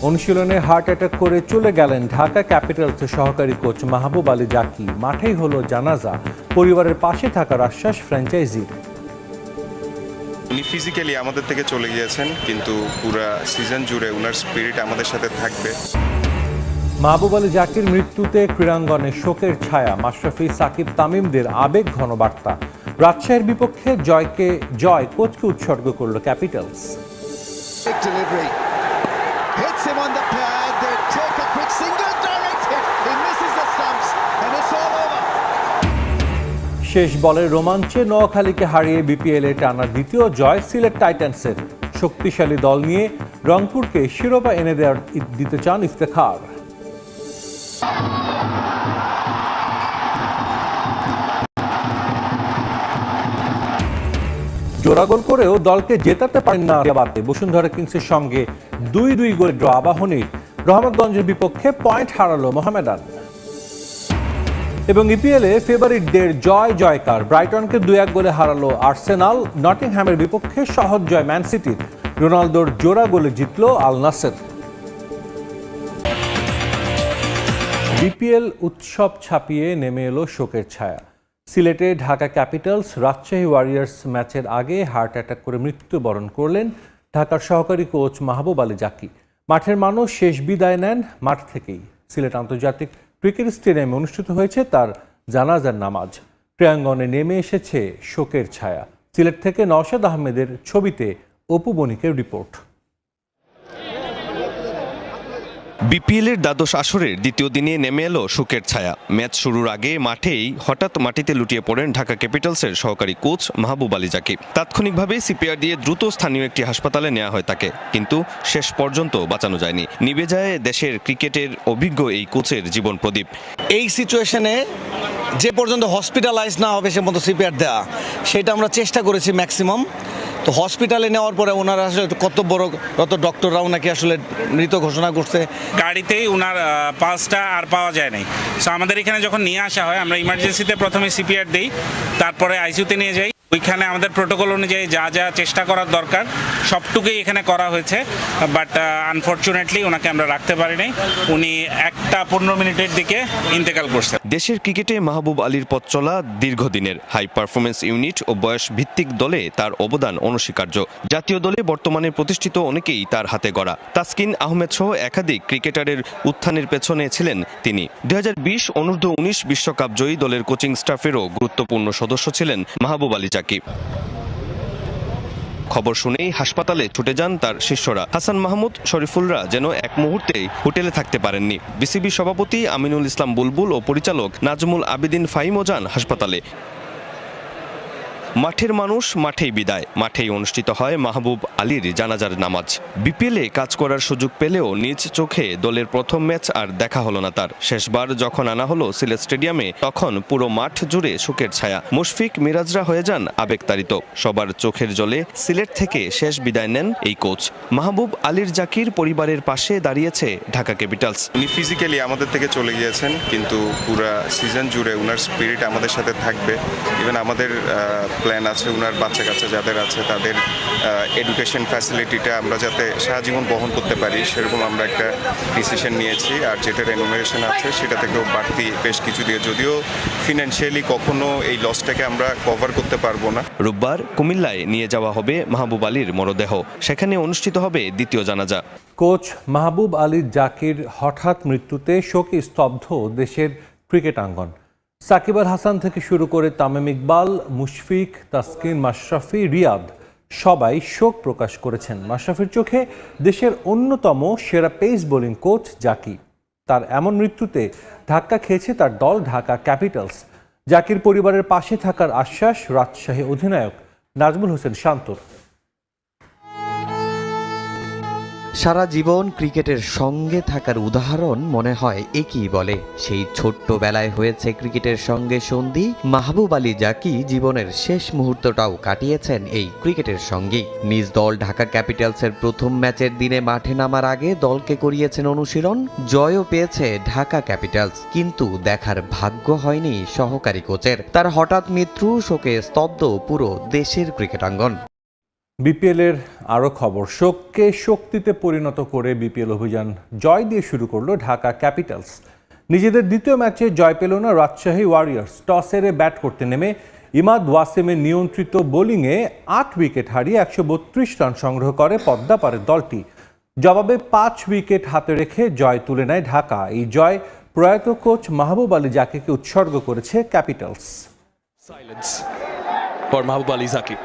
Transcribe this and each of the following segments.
অনুশীলনে heart attack করে চলে গেলেন ঢাকা ক্যাপিটালসের সহকারী কোচ মাহবুব আলী জাকি। মাঠেই হলো জানাজা, পরিবারের পাশে থাকার আশ্বাস ফ্র্যাঞ্চাইজির। উনি ফিজিক্যালি আমাদের থেকে চলে গিয়েছেন, কিন্তু পুরা সিজন জুড়ে উনার স্পিরিট আমাদের সাথে থাকবে। মাহবুব আলী জাকির মৃত্যুতে ক্রীড়াঙ্গনে শোকের ছায়া। মাশরাফি, সাকিব, তামিমদের আবেগ ঘন বার্তা। রাজশাহীর বিপক্ষে জয় কোচকে উৎসর্গ করল ক্যাপিটালস। শেষ বলের রোমাঞ্চে নোয়াখালীকে হারিয়ে বিপিএলে টানা দ্বিতীয় জয় সিলেট টাইটান্সের। শক্তিশালী দল নিয়ে রংপুরকে শিরোপা এনে দিতে চান ইফতেখার। জোড়া গোল করেও দলকে জেতাতে পারেন না বসুন্ধরা কিংসের সঙ্গে 2-2 গোলে ড্র আবাহনীর। রহমতগঞ্জের বিপক্ষে পয়েন্ট হারালো মোহামেডান। এবং ইপিএলে ফেভারিটদের জয়কার। ব্রাইটনকে 2-1 গোলে হারালো আর্সেনাল। নটিংহ্যামের বিপক্ষে সহজ জয় ম্যান সিটির। রোনালদোর জোড়া গোলে জিতল আল নাসের। বিপিএল উৎসব ছাপিয়ে নেমে এলো শোকের ছায়া। সিলেটে ঢাকা ক্যাপিটালস রাজশাহী ওয়ারিয়র্স ম্যাচের আগে হার্ট অ্যাটাক করে মৃত্যুবরণ করলেন ঢাকার সহকারী কোচ মাহবুব আলী জাকি। মাঠের মানুষ শেষ বিদায় নেন মাঠ থেকেই। সিলেট আন্তর্জাতিক ক্রিকেট স্টেডিয়ামে অনুষ্ঠিত হয়েছে তার জানাজার নামাজ। ক্রীড়াঙ্গনে নেমে এসেছে শোকের ছায়া। সিলেট থেকে নওশাদ আহমেদের ছবিতে অপু বণিকের রিপোর্ট। বিপিএলের দ্বাদশ আসরের দ্বিতীয় দিনে নেমে এলো শোকের ছায়া। ম্যাচ শুরুর আগে মাঠেই হঠাৎ মাটিতে লুটিয়ে পড়েন ঢাকা ক্যাপিটালসের সহকারী কোচ মাহবুব আলী জাকি। তাৎক্ষণিকভাবে সিপিআর দিয়ে দ্রুত স্থানীয় একটি হাসপাতালে নেওয়া হয় তাকে, কিন্তু শেষ পর্যন্ত বাঁচানো যায়নি। নিভে যায় দেশের ক্রিকেটের অভিজ্ঞ এই কোচের জীবন প্রদীপ। এই সিচুয়েশনে যে পর্যন্ত হসপিটালাইজ না হবে সে মতো সিপিআর দেওয়া, সেটা আমরা চেষ্টা করেছি ম্যাক্সিমাম। তো হসপিটালে নেওয়ার পরে ওনারা আসলে কত ডক্টররা ওনাকে আসলে মৃত ঘোষণা করছে। গাড়িতেই ওনার পালসটা আর পাওয়া যায় নাই। সো আমাদের এখানে যখন নিয়ে আসা হয়, আমরা ইমার্জেন্সিতে প্রথমে সিপিআর দিই, তারপরে আইসিইউতে নিয়ে যাই। ওইখানে আমাদের প্রোটোকল অনুযায়ী যা যা চেষ্টা করার দরকার সবটুকুই এখানে করা হয়েছে। বাট আনফর্চুনেটলি ওনাকে আমরা রাখতে পারি নাই। উনি 1:15 মিনিটের দিকে ইন্তেকাল করছেন। দেশের ক্রিকেটে মাহবুব আলীর পথ চলা দীর্ঘদিনের। হাই পারফরমেন্স ইউনিট ও বয়স ভিত্তিক দলে তার অবদান অনস্বীকার্য। জাতীয় দলে বর্তমানে প্রতিষ্ঠিত অনেকেই তার হাতে গড়া। তাসকিন আহমেদ সহ একাধিক ক্রিকেটারের উত্থানের পেছনে ছিলেন তিনি। 2020 অনূর্ধ্ব-19 বিশ্বকাপ জয়ী দলের কোচিং স্টাফেরও গুরুত্বপূর্ণ সদস্য ছিলেন মাহবুব আলী জাকি। খবর শুনেই হাসপাতালে ছুটে যান তার শিষ্যরা। হাসান মাহমুদ, শরীফুলরা যেন এক মুহূর্তেই হোটেলে থাকতে পারেননি। বিসিবি সভাপতি আমিনুল ইসলাম বুলবুল ও পরিচালক নাজমুল আবেদিন ফাহিমও যান হাসপাতালে। মাঠের মানুষ মাঠেই বিদায়। মাঠেই অনুষ্ঠিত হয় মাহবুব আলীর জানাজার নামাজ। বিপিএলে কাজ করার সুযোগ পেলেও নিজ চোখে দলের প্রথম ম্যাচ আর দেখা হলো না তার। শেষবার যখন আনা হলো সিলেট স্টেডিয়ামে, তখন পুরো মাঠ জুড়ে শোকের ছায়া। মুশফিক, মিরাজরা হয়ে যান আবেগতাড়িত। সবার চোখের জলে সিলেট থেকে শেষ বিদায় নেন এই কোচ। মাহবুব আলীর জাকির পরিবারের পাশে দাঁড়িয়েছে ঢাকা ক্যাপিটালস। উনি ফিজিক্যালি আমাদের থেকে চলে গিয়েছেন, কিন্তু পুরা সিজন জুড়ে উনার স্পিরিট আমাদের সাথে থাকবে। ইভেন আমাদের প্ল্যান আছে উনার বাচ্চা কাচ্চা যাদের আছে তাদের এডুকেশন ফ্যাসিলিটিটা আমরা যাতে সারা জীবন বহন করতে পারি, সেরকম আমরা একটা ডিসিশন নিয়েছি। আর যেটা রেনুমারেশন আছে সেটা থেকেও বাড়তি বেশ কিছু দিয়ে, যদিও ফিনান্সিয়ালি কখনো এই লসটাকে আমরা কভার করতে পারবো না। রোববার কুমিল্লায় নিয়ে যাওয়া হবে মাহবুব আলীর মরদেহ। সেখানে অনুষ্ঠিত হবে দ্বিতীয় জানাজা। কোচ মাহবুব আলী জাকির হঠাৎ মৃত্যুতে শোকে স্তব্ধ দেশের ক্রিকেট আঙ্গন। সাকিব আল হাসান থেকে শুরু করে তামিম ইকবাল, মুশফিক, তাসকিন, মাশরাফি, রিয়াদ সবাই শোক প্রকাশ করেছেন। মাশরাফির চোখে দেশের অন্যতম সেরা পেস বোলিং কোচ জাকি। তার এমন মৃত্যুতে ধাক্কা খেয়েছে তার দল ঢাকা ক্যাপিটালস। জাকির পরিবারের পাশে থাকার আশ্বাস রাজশাহী অধিনায়ক নাজমুল হোসেন শান্তর। সারা জীবন ক্রিকেটের সঙ্গে থাকার উদাহরণ মনে হয় একই বলে। সেই ছোট্টবেলায় হয়েছে ক্রিকেটের সঙ্গে সন্ধি। মাহবুব আলী জাকি জীবনের শেষ মুহূর্তটাও কাটিয়েছেন এই ক্রিকেটের সঙ্গেই। নিজ দল ঢাকা ক্যাপিটালসের প্রথম ম্যাচের দিনে মাঠে নামার আগে দলকে করিয়েছেন অনুশীলন। জয়ও পেয়েছে ঢাকা ক্যাপিটালস, কিন্তু দেখার ভাগ্য হয়নি সহকারী কোচের। তার হঠাৎ মৃত্যু শোকে স্তব্ধ পুরো দেশের ক্রিকেটাঙ্গন। বিপিএল এর আরও খবর, শোককে শক্তিতে পরিণত করে বিপিএল অভিযান জয় দিয়ে শুরু করলো ঢাকা ক্যাপিটালস। নিজেদের দ্বিতীয় ম্যাচে জয় পেল না রাজশাহী ওয়ারিয়র্স। টস হেরে ব্যাট করতে নেমে ইমাদ ওয়াসিমের নিয়ন্ত্রিত বোলিংয়ে 8 উইকেট হারিয়ে 132 রান সংগ্রহ করে পদ্মাপাড়ের দলটি। জবাবে 5 উইকেট হাতে রেখে জয় তুলে নেয় ঢাকা। এই জয় প্রয়াত কোচ মাহবুব আলী জাকিকে উৎসর্গ করেছে ক্যাপিটালস।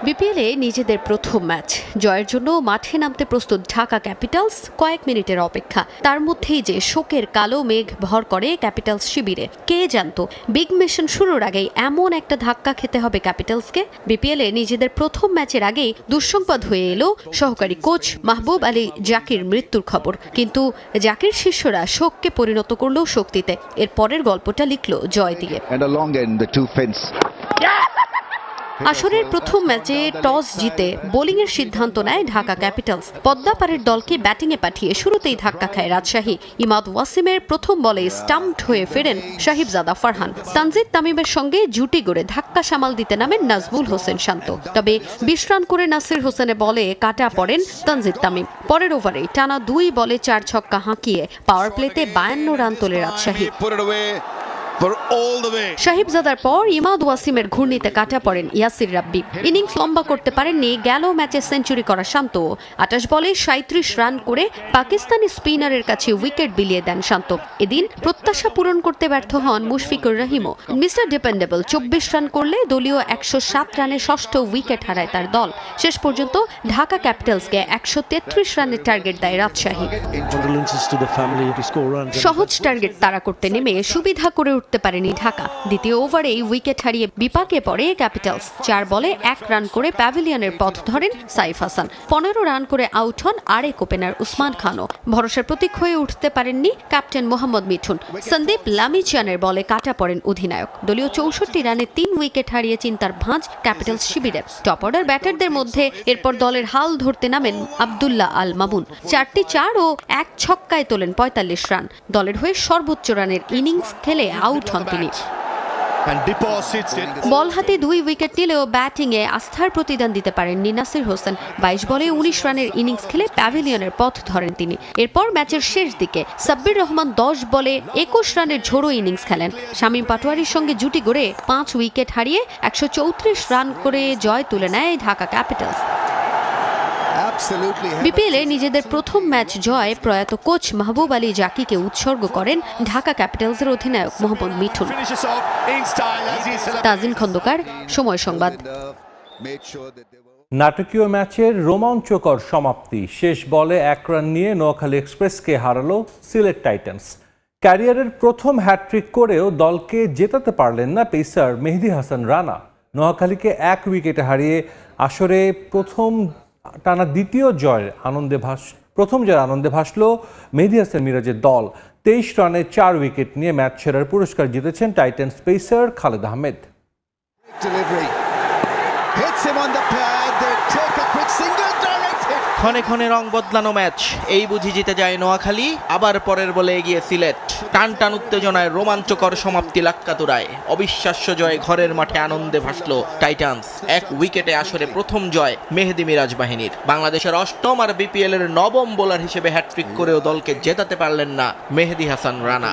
বিপিএলে নিজেদের প্রথম ম্যাচ জয়ের জন্য মাঠে নামতে প্রস্তুত ঢাকা ক্যাপিটালস। কয়েক মিনিটের অপেক্ষা, তার মধ্যেই যে শোকের কালো মেঘ ভর করে ক্যাপিটালস শিবিরে। কে জানতো বিগ মিশন শুরুর আগেই এমন একটা ধাক্কা খেতে হবে ক্যাপিটালসকে। বিপিএলে নিজেদের প্রথম ম্যাচের আগেই দুঃসংবাদ হয়ে এলো সহকারী কোচ মাহবুব আলী জাকির মৃত্যুর খবর। কিন্তু জাকির শিষ্যরা শোককে পরিণত করলো শক্তিতে। এর পরের গল্পটা লিখলো জয় দিয়ে। আসরের প্রথম ম্যাচে টস জিতে বোলিংয়ের সিদ্ধান্ত নেয় ঢাকা ক্যাপিটালস। পদ্মাপাড়ের দলকে ব্যাটিংয়ে পাঠিয়ে শুরুতেই ধাক্কা খায় রাজশাহী। ইমাদ ওয়াসিমের প্রথম বলে স্টাম্পড হয়ে ফেরেন সাহিবজাদা ফারহান। তানজিদ তামিমের সঙ্গে জুটি গড়ে ধাক্কা সামাল দিতে নামেন নাজমুল হোসেন শান্ত। তবে 20 রান করে নাসির হোসেনের বলে কাটা পড়েন তানজিদ তামিম। পরের ওভারে টানা 2 বলে 4 ছক্কা হাঁকিয়ে পাওয়ার প্লেতে 52 রান তোলে রাজশাহী। সাহিবজাদার পর ইমাদ ওয়াসিমের ঘূর্ণিতে কাটা পড়েন ইয়াসির রাব্বি। ইনিংস লম্বা করতে পারেননি গেল ম্যাচে সেঞ্চুরি করা শান্ত। 28 বলে 37 রান করে পাকিস্তানি স্পিনারের কাছে উইকেট বিলিয়ে দেন শান্ত। এদিন প্রত্যাশা পূরণ করতে ব্যর্থ হন মুশফিকুর রহিমও। মিস্টার ডিপেন্ডেবল 24 রান করলে দলীয় 107 রানে ষষ্ঠ উইকেট হারায় তার দল। শেষ পর্যন্ত ঢাকা ক্যাপিটালসকে 133 রানের টার্গেট দেয় রাজশাহী। সহজ টার্গেট তাড়া করতে নেমে সুবিধা করে উঠতে পারেনি ঢাকা। দ্বিতীয় ওভারেই উইকেট হারিয়ে বিপাকে পড়ে ক্যাপিটালস। 4 বলে 1 রান করে প্যাভিলিয়নের পথ ধরেন সাইফ হাসান। 15 রান করে আউট হন আরেক ওপেনার উসমান খানও। ভরসার প্রতীক হয়ে উঠতে পারেননি ক্যাপ্টেন মোহাম্মদ মিঠুন। সন্দীপ লামিচিয়ানের বলে কাটা পড়েন অধিনায়ক। দলীয় 64 রানে 3 উইকেট হারিয়ে চিন্তার ভাঁজ ক্যাপিটালস শিবিরে। টপ অর্ডার ব্যাটারদের মধ্যে এরপর দলের হাল ধরতে নামেন আব্দুল্লাহ আল মামুন। 4টি 4 ও 1 ছক্কায় তোলেন 45 রান। দলের হয়ে সর্বোচ্চ রানের ইনিংস খেলে আউট হন তিনি। বল হাতে 2 উইকেট নিলেও ব্যাটিংয়ে আস্থার প্রতিদান দিতে পারেননি নাসির হোসেন। 22 বলে 19 রানের ইনিংস খেলে প্যাভিলিয়নের পথ ধরেন তিনি। এরপর ম্যাচের শেষ দিকে সাব্বির রহমান 10 বলে 21 রানের ঝোড়ো ইনিংস খেলেন। শামীম পাটোয়ারির সঙ্গে জুটি গড়ে 5 উইকেট হারিয়ে 134 রান করে জয় তুলে নেয় ঢাকা ক্যাপিটালস। বিপিএলে নিজেদের প্রথম ম্যাচ জয় প্রয়াত কোচ মাহবুব আলী জাকিকে উৎসর্গ করেন ঢাকা ক্যাপিটালসের অধিনায়ক মোহাম্মদ মিঠুন। তাজিন খন্দকার, সময় সংবাদ। নাটকীয় ম্যাচের রোমাঞ্চকর সমাপ্তি। শেষ বলে 1 রান নিয়ে নোয়াখালী এক্সপ্রেসকে হারালো সিলেট টাইটান্স। ক্যারিয়ারের প্রথম হ্যাটট্রিক করেও দলকে জেতাতে পারলেন না পেসার মেহেদী হাসান রানা। নোয়াখালীকে 1 উইকেটে হারিয়ে আসরে টানা দ্বিতীয় জয়ের আনন্দে ভাসল মেহেদী হাসান মিরাজের দল। 23 রানে 4 উইকেট নিয়ে ম্যাচ সেরার পুরস্কার জিতেছেন টাইটান্স পেসার খালেদ আহমেদ। ক্ষণে ক্ষণে রং বদলানো ম্যাচ, এই বুঝি জিতে যায় নোয়াখালী। আবার পরের বলে এগিয়ে সিলেট। টান টান উত্তেজনায় রোমাঞ্চকর সমাপ্তি লাক্কাতুরায়। অবিশ্বাস্য জয়ে ঘরের মাঠে আনন্দে ভাসলো টাইটান্স। 1 উইকেটে আসরে প্রথম জয় মেহেদী মিরাজ বাহিনীর। বাংলাদেশের 8ম আর বিপিএল এর 9ম বোলার হিসেবে হ্যাটট্রিক করেও দলকে জেতাতে পারলেন না মেহেদী হাসান রানা।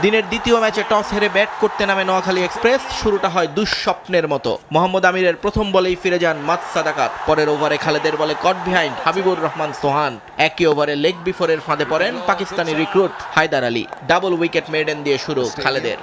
দিনের দ্বিতীয় ম্যাচে টস হেরে ব্যাট করতে নামে নোয়াখালী এক্সপ্রেস। শুরুটা হয় দুঃস্বপ্নের মতো। মোহাম্মদ আমিরের প্রথম বলেই ফিরে যান মাত সাদাকাত। পরের ওভারে খালেদের বলে কট বিহাইন্ড হাবিবুর রহমান সোহান। একই ওভারে লেগ বিফোরের ফাঁদে পড়েন Pakistani recruit Haidar Ali. Double wicket maiden দিয়ে শুরু খালেদের।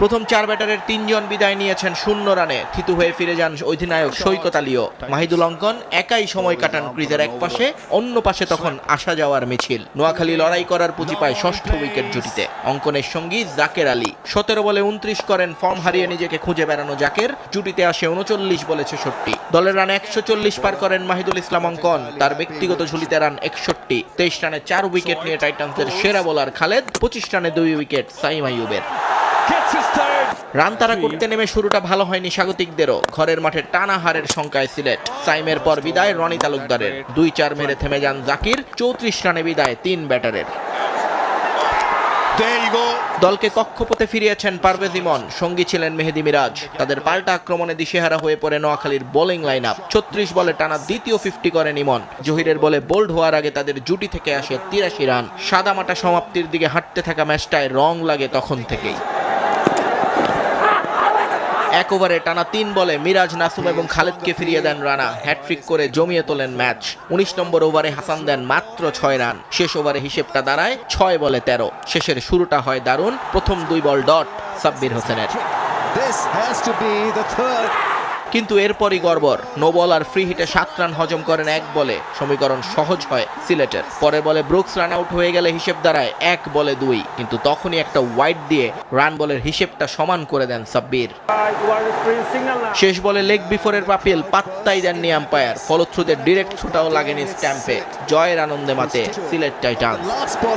প্রথম 4 ব্যাটারের 3 জন বিদায় নিয়েছেন 0 রানে। থিতু হয়ে ফিরে যান অধিনায়ক সৈকত আলীও। মাহিদুল অঙ্কন একাই সময় কাটান ক্রিজের এক পাশে, অন্য পাশে তখন আসা যাওয়ার মিছিল। নোয়াখালী লড়াই করার পুঁজি পায় ষষ্ঠ উইকেট জুটিতে। অঙ্কনের সঙ্গী জাকের আলী 17 বলে 29 করেন। ফর্ম হারিয়ে নিজেকে খুঁজে বেড়ানো জাকের। জুটিতে আসে 39 বলে 66। দলের রান 140 পার করেন মাহিদুল ইসলাম অঙ্কন। তার ব্যক্তিগত ঝুলিতে রান 61। 23 রানে 4 উইকেট নিয়ে টাইটান্সের সেরা বোলার খালেদ। 25 রানে 2 উইকেট সাইম আইয়ুবের। রান তারা করতে নেমে শুরুটা ভালো হয়নি স্বাগতিকদেরও। ঘরের মাঠে টানা হারের শঙ্কায় সিলেট। সাইমের পর বিদায় রনি তালুকদারের। 2-4 মেরে থেমে যান জাকির। 34 রানে বিদায় 3 ব্যাটারের। দলকে কক্ষপথে ফিরিয়েছেন পারভেজ ইমন, সঙ্গী ছিলেন মেহেদী মিরাজ। তাদের পাল্টা আক্রমণে দিশেহারা হয়ে পড়ে নোয়াখালীর বোলিং লাইন আপ। 36 বলে টানা দ্বিতীয় 50 করেন ইমন। জহিরের বলে বোল্ড হওয়ার আগে তাদের জুটি থেকে আসে 83 রান। সাদামাটা সমাপ্তির দিকে হাঁটতে থাকা ম্যাচটায় রং লাগে তখন থেকেই। এক ওভারে টানা 3 বলে মিরাজ, নাসুম এবং খালেদকে ফিরিয়ে দেন রানা। হ্যাটট্রিক করে জমিয়ে তোলেন ম্যাচ। 19 নম্বর ওভারে হাসান দেন মাত্র 6 রান। শেষ ওভারে হিসেবটা দাঁড়ায় 6 বলে 13। শেষের শুরুটা হয় দারুণ। প্রথম 2 বল ডট সাব্বির হোসেনের, কিন্তু এরপরই গড়বড়। নো বল আর ফ্রি হিটে 7 রান হজম করেন 1 বলে। সমীকরণ সহজ হয় সিলেটের। পরের বলে ব্রুকস রান আউট হয়ে গেলে হিসেব দাঁড়ায় 1 বলে 2, কিন্তু তখনই একটা ওয়াইড দিয়ে রান বলের হিসেবটা সমান করে দেন সাব্বির। শেষ বলে লেগ বিফোরের পাপিল পাত্তাই দেননি আম্পায়ার। ফলশ্রুতে ডিরেক্ট ছুটাও লাগেনি স্ট্যাম্পে। জয়ের আনন্দে মাতে সিলেট টাইটান্স।